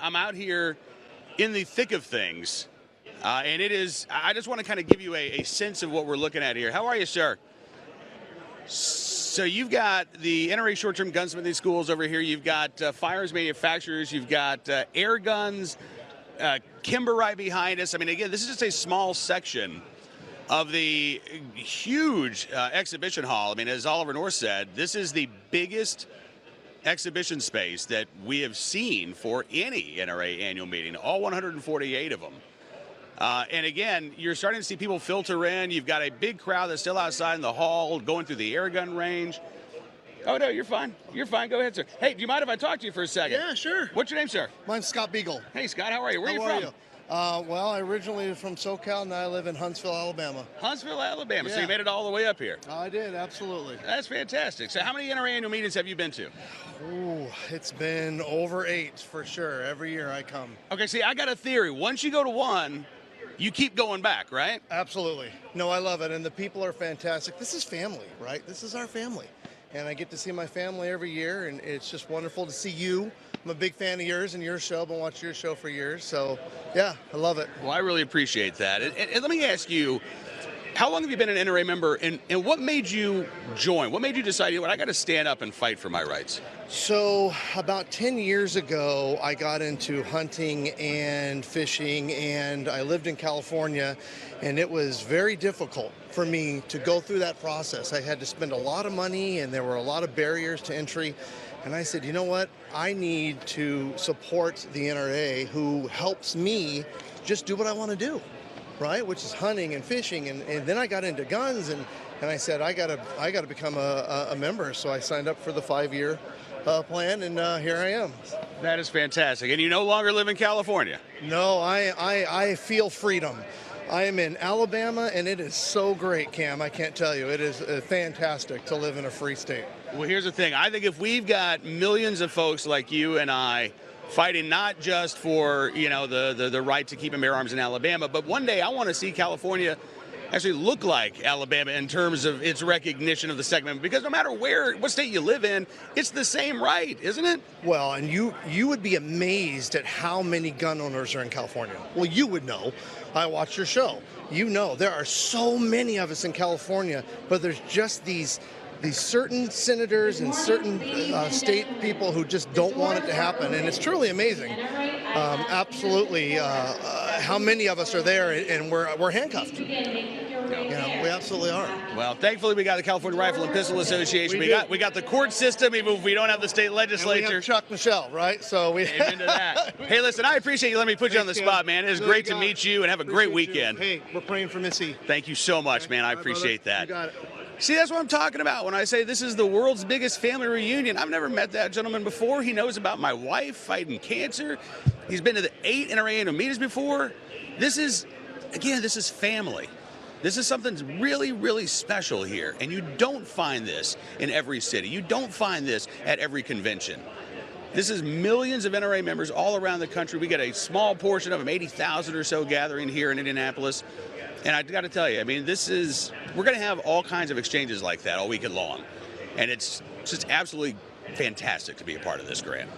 I'm out here in the thick of things, and it is, I just want to kind of give you a sense of what we're looking at here. How are you, sir? So you've got the NRA short-term gunsmithing schools over here. You've got firearms manufacturers. You've got air guns, Kimber right behind us. I mean, again, this is just a small section of the huge exhibition hall. I mean, as Oliver North said, this is the biggest exhibition space that we have seen for any NRA annual meeting, all 148 of them. And again, you're starting to see people filter in. You've got a big crowd that's still outside in the hall going through the air gun range. Oh, no, you're fine. You're fine. Go ahead, sir. Hey, do you mind if I talk to you for a second? Yeah, sure. What's your name, sir? Mine's Scott Beagle. Hey, Scott, how are you? Where are you from? Well, I originally from SoCal, and I live in Huntsville, Alabama. Huntsville, Alabama. Yeah. So you made it all the way up here. I did, absolutely. That's fantastic. So how many NRA annual meetings have you been to? Ooh, it's been over 8 for sure. Every year I come. Okay, see, I got a theory. Once you go to one, you keep going back, right? Absolutely. No, I love it, and the people are fantastic. This is family, right? This is our family. And I get to see my family every year, and it's just wonderful to see you. I'm a big fan of yours and your show. I've been watching your show for years. So, yeah, I love it. Well, I really appreciate that. And let me ask you, how long have you been an NRA member, and what made you join? What made you decide, you know what, I got to stand up and fight for my rights? So about 10 years ago, I got into hunting and fishing, and I lived in California, and it was very difficult for me to go through that process. I had to spend a lot of money, and there were a lot of barriers to entry. And I said, you know what? I need to support the NRA, who helps me just do what I want to do, right? Which is hunting and fishing. And then I got into guns, and I said, I gotta become a member. So I signed up for the 5-year plan, and here I am. That is fantastic. And you no longer live in California? No, I feel freedom. I am in Alabama, and it is so great, Cam. I can't tell you. It is fantastic to live in a free state. Well, here's the thing. I think if we've got millions of folks like you and I fighting not just for, you know, the right to keep and bear arms in Alabama, but one day I want to see California actually look like Alabama in terms of its recognition of the Second Amendment, because no matter what state you live in, it's the same right, isn't it? Well, and you would be amazed at how many gun owners are in California. Well, you would know. I watch your show. You know, there are so many of us in California, but there's just these certain senators and certain state people who just don't want it to happen, and it's truly amazing. Absolutely, how many of us are there, and we're handcuffed. You know, we absolutely are. Well, thankfully we got the California Rifle and Pistol Association. We got the court system, even if we don't have the state legislature. And we have Chuck Michelle, right? So we amen to that. Hey, listen, I appreciate you letting me put you on the spot, man. It is great to meet you, and have a great weekend. Hey, we're praying for Missy. Thank you so much, man. I appreciate that. You got it. See, that's what I'm talking about when I say this is the world's biggest family reunion. I've never met that gentleman before. He knows about my wife fighting cancer. He's been to the 8 NRA Annual Meetings before. This is family. This is something really, really special here, and you don't find this in every city. You don't find this at every convention. This is millions of NRA members all around the country. We get a small portion of them, 80,000 or so, gathering here in Indianapolis. And I got to tell you, I mean, we're going to have all kinds of exchanges like that all weekend long. And it's just absolutely fantastic to be a part of this, Grant.